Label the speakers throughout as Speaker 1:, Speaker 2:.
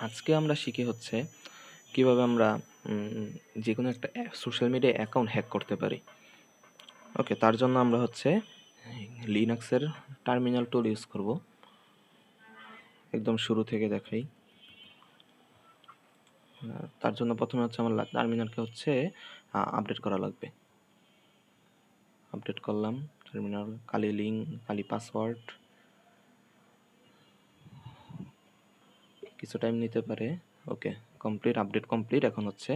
Speaker 1: আজকে আমরা শিখি হচ্ছে কিভাবে আমরা যে কোনো একটা সোশ্যাল মিডিয়া অ্যাকাউন্ট হ্যাক করতে পারি। ওকে, তার জন্য আমরা হচ্ছে লিনাক্সের টার্মিনাল টুল ইউজ করব। একদম শুরু থেকে দেখাই। তার জন্য প্রথমে হচ্ছে আমার টার্মিনালকে হচ্ছে আপডেট করা লাগবে। আপডেট করলাম টার্মিনাল, খালি লিঙ্ক, খালি পাসওয়ার্ড, কিছু টাইম নিতে পারে। ওকে, কমপ্লিট, আপডেট কমপ্লিট। এখন হচ্ছে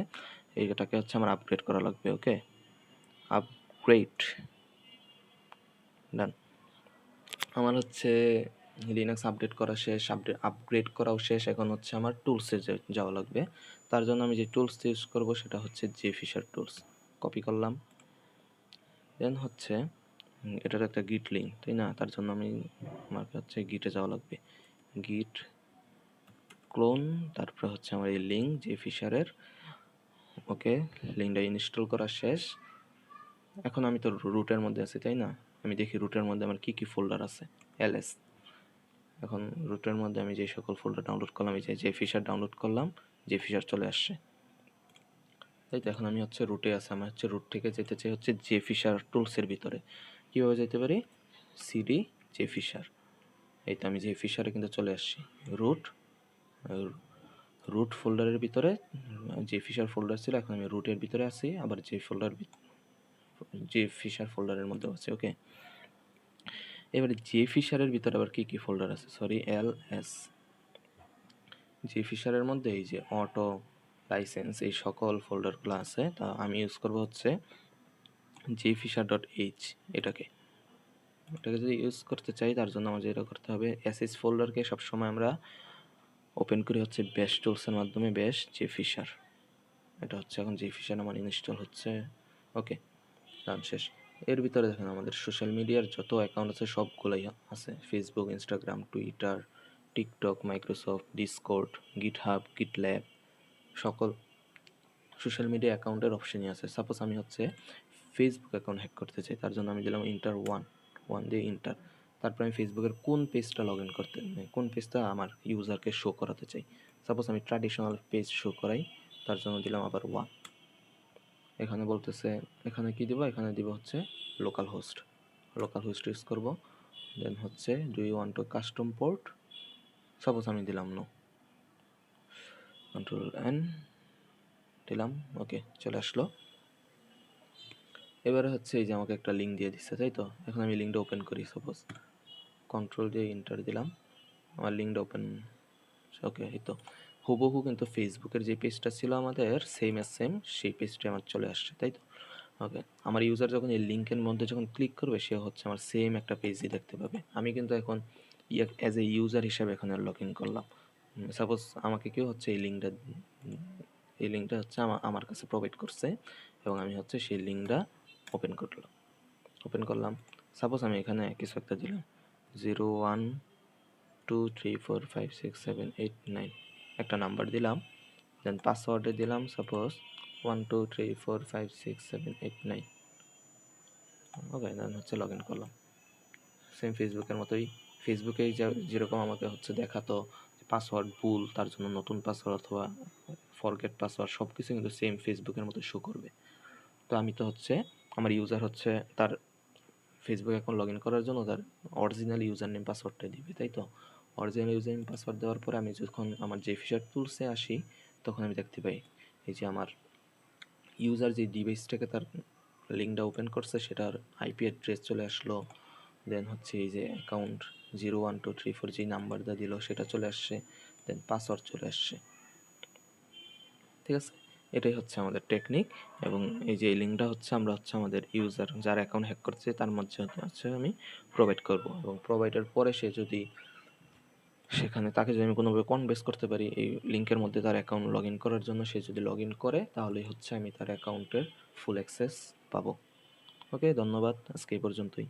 Speaker 1: এইটাকে হচ্ছে আমার আপগ্রেড করা লাগবে। ওকে, আপগ্রেড ডান। আমার হচ্ছে লিনাক্স আপডেট করা শেষ, আপগ্রেড করাও শেষ। এখন হচ্ছে আমার টুলসে যাওয়া লাগবে। তার জন্য আমি যে টুলস ইউজ করব সেটা হচ্ছে জেফিশার টুলস। কপি করলাম, দেন হচ্ছে এটার একটা গিট লিঙ্ক, তাই না? তার জন্য আমার হচ্ছে গিটে যাওয়া লাগবে। গিট ক্লোন, তারপরে হচ্ছে আমার এই লিঙ্ক জেফিশারের। ওকে, লিঙ্কটা ইনস্টল করা শেষ। এখন আমি তো রুটের মধ্যে আছি, তাই না? আমি দেখি রুটের মধ্যে আমার কি কি ফোল্ডার আছে। এলএস। এখন রুটের মধ্যে আমি যে সকল ফোল্ডার ডাউনলোড করলাম, এই যে ফিশার ডাউনলোড করলাম, যে ফিশার চলে আসছে। তাই তো এখন আমি হচ্ছে রুটে আছে। আমি হচ্ছে রুট থেকে যেতে চাই হচ্ছে জে ফিশার টুলসের ভিতরে। কীভাবে যেতে পারি? CD J Fisher. এই তো আমি জে ফিশারে কিন্তু চলে আসছি। রুট, রুট ফোল্ডারের ভিতরে যে ফিশার ফোল্ডার ছিল, এখন আমি রুটের ভিতরে আছি, আবার যে ফিশার ফোল্ডারের মধ্যে আছে। ওকে, এবারে জে ফিশারের ভিতরে আবার কি কি ফোল্ডার আছে? Sorry, LS. যে ফিশারের মধ্যে এই যে অটো, লাইসেন্স, এই সকল ফোল্ডারগুলো আছে। তা আমি ইউজ করব হচ্ছে jfisher.h। এটাকে যদি ইউজ করতে চাই, তার জন্য আমাদের যেটা করতে হবে, এসএস ফোল্ডারকে সবসময় আমরা ওপেন করি হচ্ছে বেশ টুলসের মাধ্যমে। বেশ জেফিশার, এটা হচ্ছে এখন জেফিশার আমার ইনস্টল হচ্ছে। ওকে, রান শেষ। এর ভিতরে দেখেন আমাদের সোশ্যাল মিডিয়ার যত অ্যাকাউন্ট আছে সবগুলোই আছে। Facebook, Instagram, Twitter, TikTok, Microsoft, Discord, GitHub, GitLab, সকল সোশ্যাল মিডিয়া অ্যাকাউন্টের অপশনই আছে। সাপোজ আমি হচ্ছে ফেসবুক অ্যাকাউন্ট হ্যাক করতে চাই, তার জন্য আমি দিলাম ইন্টার ওয়ান দিয়ে ইন্টার। তারপর আমি ফেসবুকের কোন পেজটা লগ ইন করতে, কোন পেজটা আমার ইউজারকে শো করাতে চাই। সাপোজ আমি ট্র্যাডিশনাল পেজ শো করাই, তার জন্য দিলাম আবার ওয়ান। এখানে বলতেছে, এখানে কি দিব? এখানে দিব হচ্ছে লোকাল হোস্ট ইউজ করব। দেন হচ্ছে do you want to custom port, suppose আমি দিলাম নো, কন্ট্রোল এন দিলাম। ওকে, চলে আসলো। এবারে হচ্ছে এই যে আমাকে একটা লিঙ্ক দিয়ে দিচ্ছে, তাই তো? এখন আমি লিঙ্কটা ওপেন করি। সাপোজ কন্ট্রোল দিয়ে ইন্টার দিলাম, আমার লিঙ্কটা ওপেন। ওকে, এই তো হুবহু কিন্তু ফেসবুকের যে পেজটা ছিল আমাদের সেম সেই পেজটা আমার চলে আসছে, তাই তো? ওকে, আমার ইউজার যখন এই লিঙ্কের মধ্যে যখন ক্লিক করবে, সে হচ্ছে আমার সেম একটা পেজই দেখতে পাবে। আমি কিন্তু এখন অ্যাজ এ ইউজার হিসেবে এখানে লগ ইন করলাম। সাপোজ আমাকে কেউ হচ্ছে এই লিঙ্কটা হচ্ছে আমার কাছে প্রোভাইড করছে, এবং আমি হচ্ছে সেই লিঙ্কটা ওপেন করলাম। সাপোজ আমি এখানে কিছু একটা দিলাম, 0123456789, একটা নাম্বার দিলাম। দেন পাসওয়ার্ডে দিলাম সাপোজ 12345678 9। ওকে, দেন হচ্ছে লগ ইন করলাম সেম ফেসবুকের মতোই। ফেসবুকেই যেরকম আমাকে হচ্ছে দেখাতো পাসওয়ার্ড ভুল, তার জন্য নতুন পাসওয়ার্ড অথবা ফরগেট পাসওয়ার্ড, সব কিছু কিন্তু সেম ফেসবুকের মতো শো করবে। তো আমি তো হচ্ছে আমার ইউজার হচ্ছে তার ফেসবুক অ্যাকাউন্ট লগ ইন করার জন্য তার অরিজিনাল ইউজার নেম পাসওয়ার্ডটা দিবে, তাই তো? অরিজিনাল ইউজার নেম পাসওয়ার্ড দেওয়ার পরে আমি যখন আমার জেফিশার টুলসে আসি, তখন আমি দেখতে পাই এই যে আমার ইউজার যে ডিভাইসটাকে তার লিঙ্কটা ওপেন করছে সেটার আইপি অ্যাড্রেস চলে আসলো। দেন হচ্ছে এই যে অ্যাকাউন্ট 012344 যে নাম্বারটা দিল সেটা চলে আসছে। দেন পাসওয়ার্ড চলে আসছে। ঠিক আছে, এটাই হচ্ছে আমাদের টেকনিক। এবং এই যে এই লিঙ্কটা হচ্ছে আমরা হচ্ছে আমাদের ইউজার যার অ্যাকাউন্ট হ্যাক করছে তার মধ্যে হচ্ছে আমি প্রোভাইড করব, এবং প্রোভাইডের পরে সে যদি সেখানে তাকে যদি আমি কোনোভাবে কনভিন্স করতে পারি এই লিঙ্কের মধ্যে তার অ্যাকাউন্ট লগ ইন করার জন্য, সে যদি লগ ইন করে, তাহলেই হচ্ছে আমি তার অ্যাকাউন্টের ফুল অ্যাক্সেস পাবো। ওকে, ধন্যবাদ, আজকে এই পর্যন্তই।